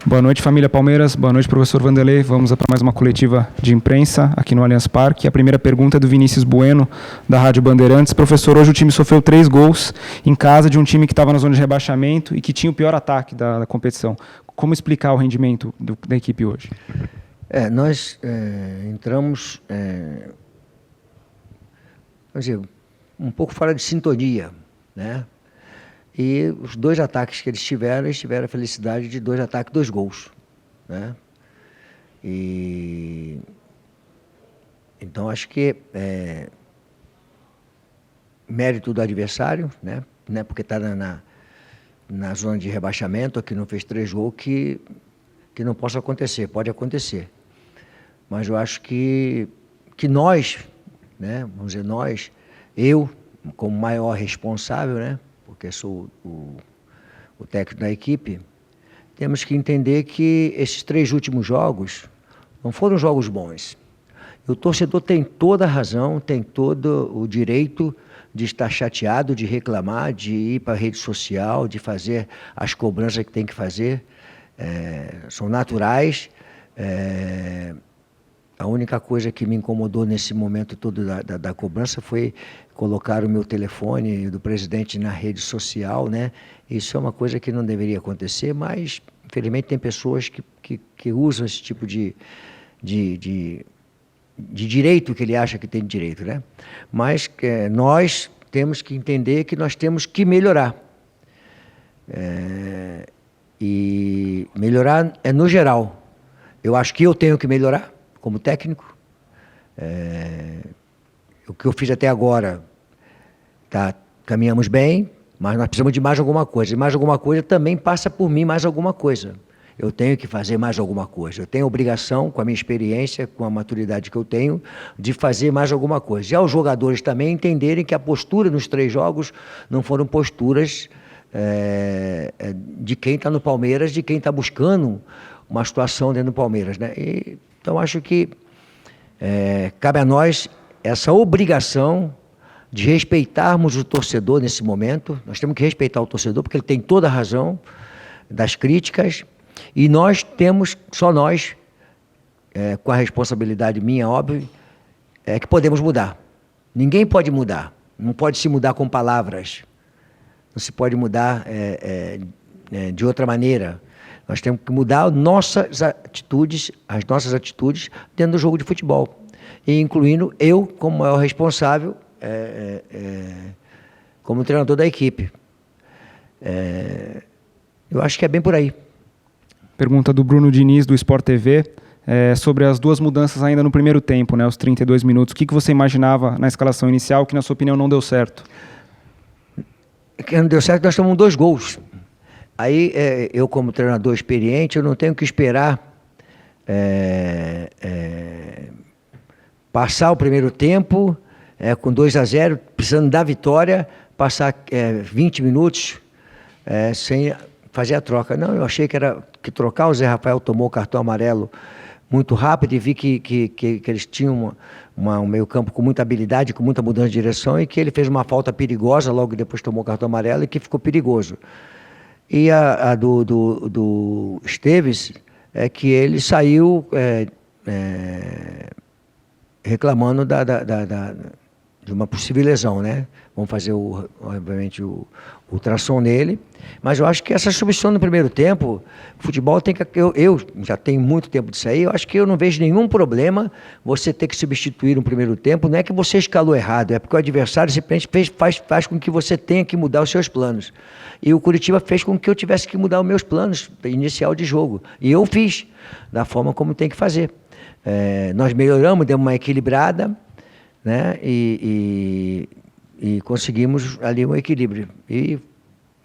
Boa noite, família Palmeiras. Boa noite, professor Vanderlei. Vamos para mais uma coletiva de imprensa aqui no Allianz Parque. A primeira pergunta é do Vinícius Bueno, da Rádio Bandeirantes. Professor, hoje o time sofreu 3 gols em casa de um time que estava na zona de rebaixamento e que tinha o pior ataque da competição. Como explicar o rendimento da equipe hoje? Nós entramos vamos dizer, um pouco fora de sintonia, né? E os 2 ataques que eles tiveram a felicidade de 2 ataques, 2 gols, né? E então acho que mérito do adversário, né? Porque está na zona de rebaixamento, que não fez 3 gols, que não possa acontecer, pode acontecer. Mas eu acho que nós, né? Vamos dizer, eu como maior responsável, né? Porque sou o técnico da equipe, temos que entender que esses 3 últimos jogos não foram jogos bons. O torcedor tem toda a razão, tem todo o direito de estar chateado, de reclamar, de ir para a rede social, de fazer as cobranças que tem que fazer. São naturais. A única coisa que me incomodou nesse momento todo da cobrança foi colocar o meu telefone do presidente na rede social, né? Isso é uma coisa que não deveria acontecer, mas infelizmente tem pessoas que usam esse tipo de direito que ele acha que tem direito, né? Mas nós temos que entender que nós temos que melhorar. E melhorar no geral. Eu acho que eu tenho que melhorar como técnico. O que eu fiz até agora, caminhamos bem, mas nós precisamos de mais alguma coisa. E mais alguma coisa também passa por mim mais alguma coisa. Eu tenho que fazer mais alguma coisa. Eu tenho a obrigação, com a minha experiência, com a maturidade que eu tenho, de fazer mais alguma coisa. E aos jogadores também entenderem que a postura nos 3 jogos não foram posturas de quem está no Palmeiras, de quem está buscando uma situação dentro do Palmeiras, né? Então, acho que cabe a nós essa obrigação de respeitarmos o torcedor nesse momento. Nós temos que respeitar o torcedor, porque ele tem toda a razão das críticas, e nós temos, só nós, com a responsabilidade minha, óbvio, que podemos mudar. Ninguém pode mudar, não pode se mudar com palavras, não se pode mudar de outra maneira. Nós temos que mudar as nossas atitudes dentro do jogo de futebol. E incluindo eu como maior responsável, como treinador da equipe. Eu acho que é bem por aí. Pergunta do Bruno Diniz, do Sport TV, sobre as 2 mudanças ainda no primeiro tempo, né, os 32 minutos. O que você imaginava na escalação inicial que, na sua opinião, não deu certo? Que não deu certo, nós tomamos 2 gols. Aí, eu como treinador experiente, eu não tenho que esperar passar o primeiro tempo com 2-0, precisando da vitória, passar 20 minutos sem fazer a troca. Não, eu achei que trocar. O Zé Rafael tomou o cartão amarelo muito rápido e vi que eles tinham um meio campo com muita habilidade, com muita mudança de direção, e que ele fez uma falta perigosa, logo depois tomou o cartão amarelo, e que ficou perigoso. E a do Esteves que ele saiu reclamando de uma possível lesão, né? Vamos fazer, obviamente, o ultrassom nele. Mas eu acho que essa substituição no primeiro tempo, o futebol tem que... Eu já tenho muito tempo disso aí, eu acho que eu não vejo nenhum problema você ter que substituir no primeiro tempo. Não é que você escalou errado, é porque o adversário simplesmente faz com que você tenha que mudar os seus planos. E o Curitiba fez com que eu tivesse que mudar os meus planos inicial de jogo. E eu fiz, da forma como tem que fazer. Nós melhoramos, demos uma equilibrada, né? E conseguimos ali um equilíbrio. E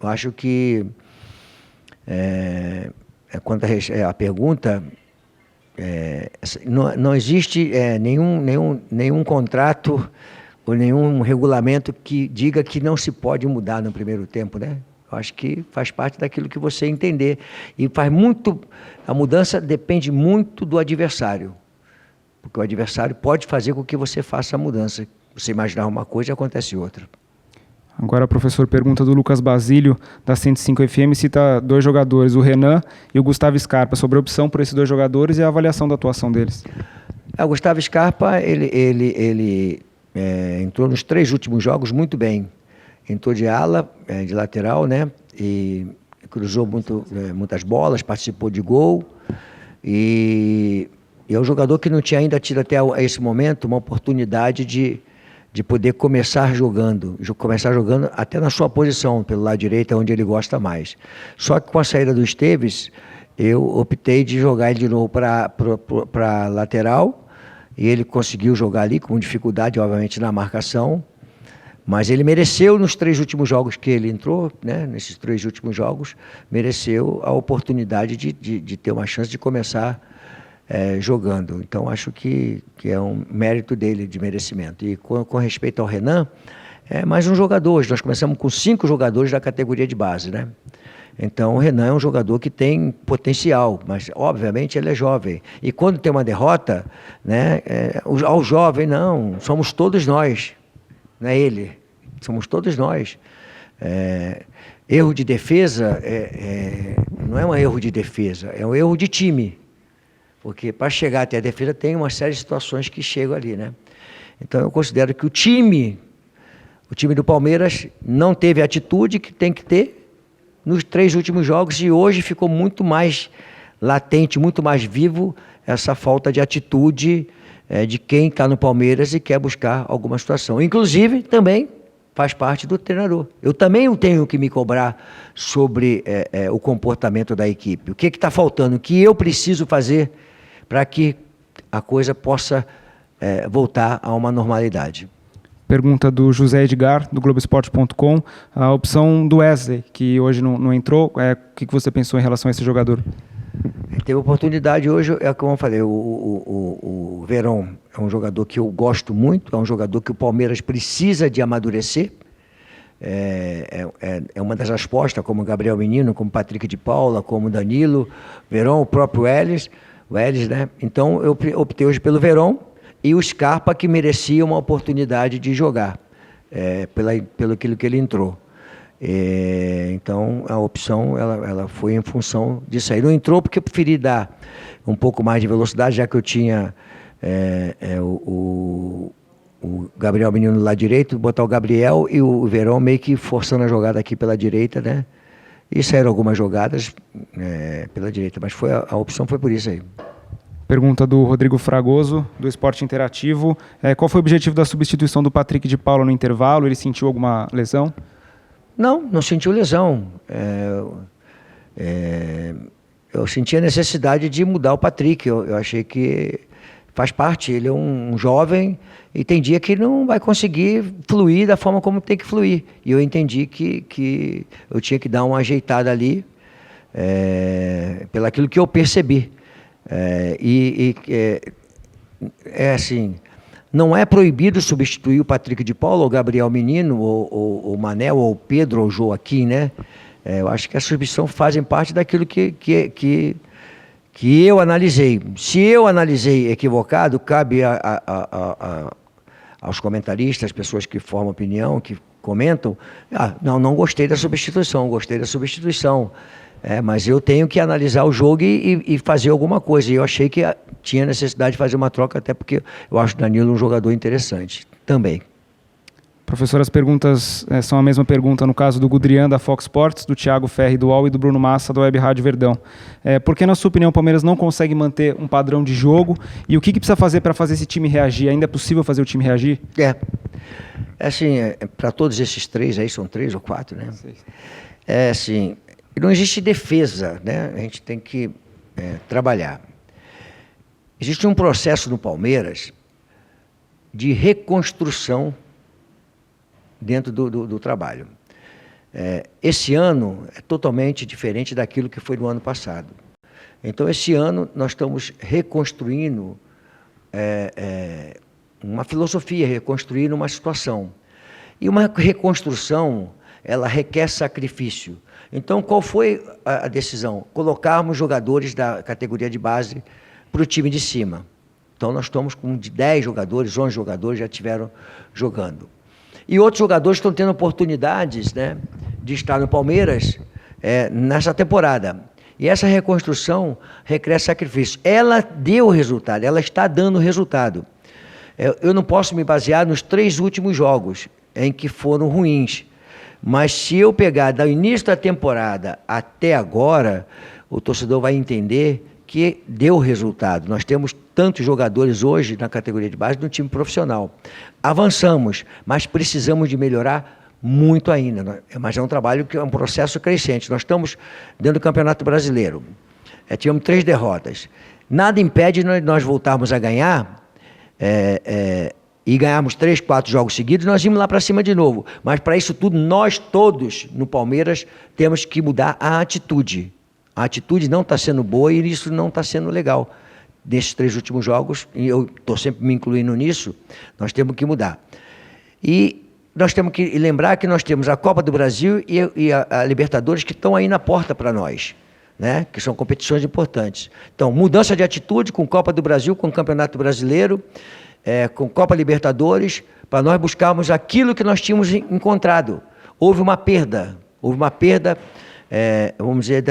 eu acho que, quanto a pergunta, não existe nenhum contrato ou nenhum regulamento que diga que não se pode mudar no primeiro tempo, né? Eu acho que faz parte daquilo que você entender. E a mudança depende muito do adversário. Porque o adversário pode fazer com que você faça a mudança. Você imaginar uma coisa e acontece outra. Agora, professor, pergunta do Lucas Basílio, da 105 FM, cita 2 jogadores, o Renan e o Gustavo Scarpa, sobre a opção por esses 2 jogadores e a avaliação da atuação deles. O Gustavo Scarpa, ele entrou nos 3 últimos jogos muito bem. Entrou de ala, de lateral, né? E cruzou muitas bolas, participou de gol. E é um jogador que não tinha ainda tido até esse momento uma oportunidade de poder começar jogando até na sua posição, pelo lado direito, onde ele gosta mais. Só que com a saída do Esteves, eu optei de jogar ele de novo para lateral, e ele conseguiu jogar ali com dificuldade, obviamente, na marcação, mas ele mereceu nos 3 últimos jogos que ele entrou, né, nesses 3 últimos jogos, mereceu a oportunidade de ter uma chance de começar jogando. Então, acho que é um mérito dele, de merecimento. E com respeito ao Renan, é mais um jogador. Hoje nós começamos com 5 jogadores da categoria de base, né? Então, o Renan é um jogador que tem potencial, mas, obviamente, ele é jovem. E quando tem uma derrota, né, ao jovem, não, somos todos nós, não é ele, somos todos nós. Erro de defesa não é um erro de defesa, é um erro de time. Porque para chegar até a defesa tem uma série de situações que chegam ali, né? Então eu considero que o time do Palmeiras não teve a atitude que tem que ter nos 3 últimos jogos, e hoje ficou muito mais latente, muito mais vivo essa falta de atitude de quem está no Palmeiras e quer buscar alguma situação. Inclusive, também faz parte do treinador. Eu também tenho que me cobrar sobre o comportamento da equipe. O que está faltando? O que eu preciso fazer para que a coisa possa voltar a uma normalidade. Pergunta do José Edgar, do Globoesporte.com. A opção do Wesley, que hoje não entrou, o que você pensou em relação a esse jogador? Teve oportunidade hoje, como eu falei, o Verón é um jogador que eu gosto muito, é um jogador que o Palmeiras precisa de amadurecer. É uma das respostas, como o Gabriel Menino, como o Patrick de Paula, como o Danilo, Verón, o próprio Welles, né? Então eu optei hoje pelo Verón e o Scarpa, que merecia uma oportunidade de jogar, pelo aquilo que ele entrou. Então a opção ela foi em função disso aí. Não entrou porque eu preferi dar um pouco mais de velocidade, já que eu tinha o Gabriel Menino do lado direito, botar o Gabriel e o Verón meio que forçando a jogada aqui pela direita, né? E saíram algumas jogadas pela direita, mas a opção foi por isso aí. Pergunta do Rodrigo Fragoso, do Esporte Interativo. Qual foi o objetivo da substituição do Patrick de Paula no intervalo? Ele sentiu alguma lesão? Não sentiu lesão. Eu senti a necessidade de mudar o Patrick. Eu achei que faz parte, ele é um jovem e tem dia que não vai conseguir fluir da forma como tem que fluir. E eu entendi que eu tinha que dar uma ajeitada ali, pelo aquilo que eu percebi. Assim, não é proibido substituir o Patrick de Paula, ou o Gabriel Menino, ou o Manel, ou o Pedro, ou o Joaquim, né? Eu acho que a substituição fazem parte daquilo que eu analisei. Se eu analisei equivocado, cabe aos comentaristas, pessoas que formam opinião, que comentam, não gostei da substituição, gostei da substituição. Mas eu tenho que analisar o jogo e fazer alguma coisa. E eu achei que tinha necessidade de fazer uma troca, até porque eu acho o Danilo um jogador interessante também. Professor, as perguntas são a mesma pergunta no caso do Gudrian, da Fox Sports, do Thiago Ferri, do UOL, e do Bruno Massa, da Web Rádio Verdão. Por que, na sua opinião, o Palmeiras não consegue manter um padrão de jogo? E o que precisa fazer para fazer esse time reagir? Ainda é possível fazer o time reagir? Assim, para todos esses 3 aí, são 3 ou 4, né? Assim, não existe defesa, né? A gente tem que trabalhar. Existe um processo no Palmeiras de reconstrução dentro do trabalho. Esse ano é totalmente diferente daquilo que foi no ano passado. Então, esse ano, nós estamos reconstruindo uma filosofia, reconstruindo uma situação. E uma reconstrução, ela requer sacrifício. Então, qual foi a decisão? Colocarmos jogadores da categoria de base para o time de cima. Então, nós estamos com de 10 jogadores, 11 jogadores já estiveram jogando. E outros jogadores estão tendo oportunidades, né, de estar no Palmeiras nessa temporada. E essa reconstrução requer sacrifício. Ela deu resultado, ela está dando resultado. Eu não posso me basear nos 3 últimos jogos, em que foram ruins. Mas se eu pegar do início da temporada até agora, o torcedor vai entender que deu resultado. Nós temos tantos jogadores hoje na categoria de base do time profissional. Avançamos, mas precisamos de melhorar muito ainda. Mas é um trabalho que é um processo crescente. Nós estamos dentro do Campeonato Brasileiro. Tivemos 3 derrotas. Nada impede nós voltarmos a ganhar e ganharmos 3, 4 jogos seguidos, nós vamos lá para cima de novo. Mas para isso tudo, nós todos no Palmeiras temos que mudar a atitude. A atitude não está sendo boa e isso não está sendo legal. Nesses 3 últimos jogos, e eu estou sempre me incluindo nisso, nós temos que mudar. E nós temos que lembrar que nós temos a Copa do Brasil e a Libertadores que estão aí na porta para nós, né? Que são competições importantes. Então, mudança de atitude com Copa do Brasil, com Campeonato Brasileiro, com Copa Libertadores, para nós buscarmos aquilo que nós tínhamos encontrado. Houve uma perda, vamos dizer,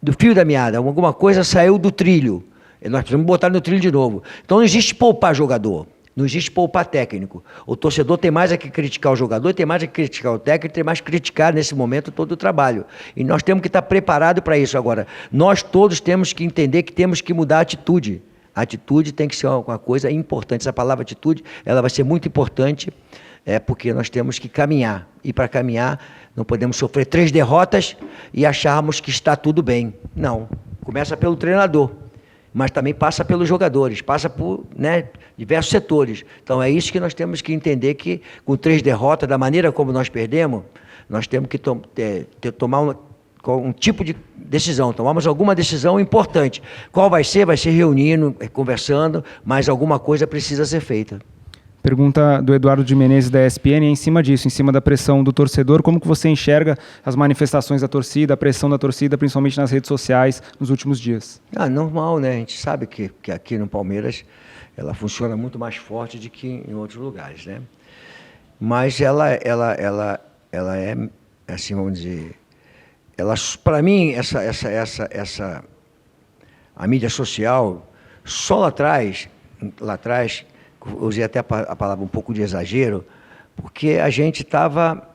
do fio da meada, alguma coisa saiu do trilho, nós precisamos botar no trilho de novo. Então não existe poupar jogador, não existe poupar técnico. O torcedor tem mais a que criticar o jogador, tem mais a que criticar o técnico, tem mais que criticar nesse momento todo o trabalho. E nós temos que estar preparados para isso agora. Nós todos temos que entender que temos que mudar a atitude. A atitude tem que ser uma coisa importante. Essa palavra atitude, ela vai ser muito importante, porque nós temos que caminhar. E para caminhar, não podemos sofrer 3 derrotas e acharmos que está tudo bem. Não. Começa pelo treinador, mas também passa pelos jogadores, passa por, né, diversos setores. Então é isso que nós temos que entender, que com 3 derrotas, da maneira como nós perdemos, nós temos que tomar um tipo de decisão, tomamos alguma decisão importante. Qual vai ser? Vai ser reunindo, conversando, mas alguma coisa precisa ser feita. Pergunta do Eduardo de Menezes, da ESPN, em cima disso, em cima da pressão do torcedor, como que você enxerga as manifestações da torcida, a pressão da torcida, principalmente nas redes sociais, nos últimos dias? Normal, né? A gente sabe que aqui no Palmeiras ela funciona muito mais forte do que em outros lugares, né? Mas ela é, assim, vamos dizer, para mim, a mídia social, só lá atrás, usei até a palavra um pouco de exagero, porque a gente estava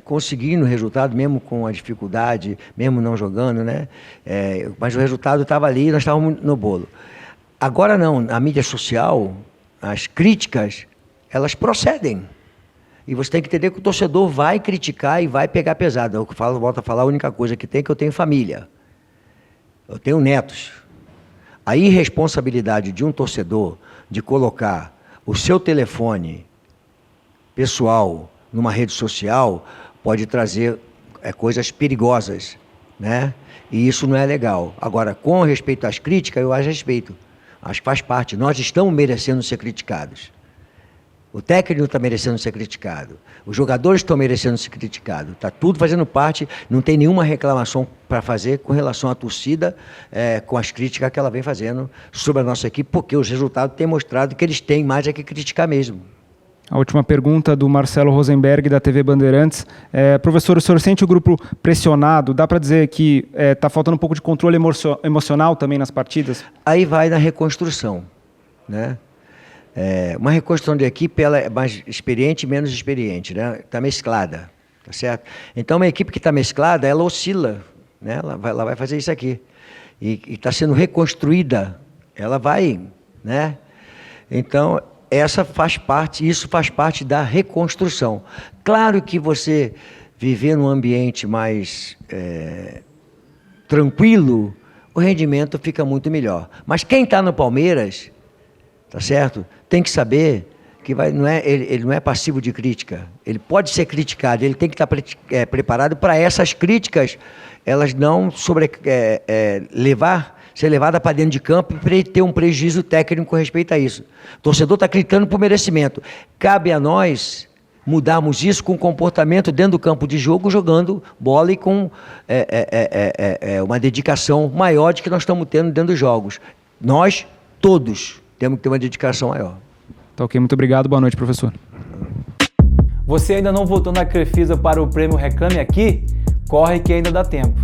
conseguindo o resultado, mesmo com a dificuldade, mesmo não jogando, né? Mas o resultado estava ali e nós estávamos no bolo. Agora não, a mídia social, as críticas, elas procedem. E você tem que entender que o torcedor vai criticar e vai pegar pesado. Eu volto a falar, a única coisa que tem é que eu tenho família. Eu tenho netos. A irresponsabilidade de um torcedor de colocar o seu telefone pessoal numa rede social pode trazer coisas perigosas, né? E isso não é legal. Agora, com respeito às críticas, eu as respeito. Acho que faz parte. Nós estamos merecendo ser criticados. O técnico está merecendo ser criticado. Os jogadores estão merecendo ser criticados. Está tudo fazendo parte, não tem nenhuma reclamação para fazer com relação à torcida, com as críticas que ela vem fazendo sobre a nossa equipe, porque os resultados têm mostrado que eles têm mais a que criticar mesmo. A última pergunta do Marcelo Rosenberg, da TV Bandeirantes. Professor, o senhor sente o grupo pressionado? Dá para dizer que está faltando um pouco de controle emocional também nas partidas? Aí vai na reconstrução, né? Uma reconstrução de equipe, ela é mais experiente e menos experiente, né? Está mesclada, tá certo? Então, uma equipe que está mesclada, ela oscila, né? Ela vai fazer isso aqui. E está sendo reconstruída, ela vai, né? Então, isso faz parte da reconstrução. Claro que você viver num ambiente mais tranquilo, o rendimento fica muito melhor. Mas quem está no Palmeiras, tá certo? Tem que saber que ele não é passivo de crítica. Ele pode ser criticado, ele tem que estar preparado para essas críticas, elas não ser levada para dentro de campo para ele ter um prejuízo técnico com respeito a isso. O torcedor está gritando por merecimento. Cabe a nós mudarmos isso com comportamento dentro do campo de jogo, jogando bola e com uma dedicação maior de que nós estamos tendo dentro dos jogos. Nós, todos, temos que ter uma dedicação maior. Tá ok, muito obrigado. Boa noite, professor. Você ainda não votou na Crefisa para o prêmio Reclame Aqui? Corre que ainda dá tempo.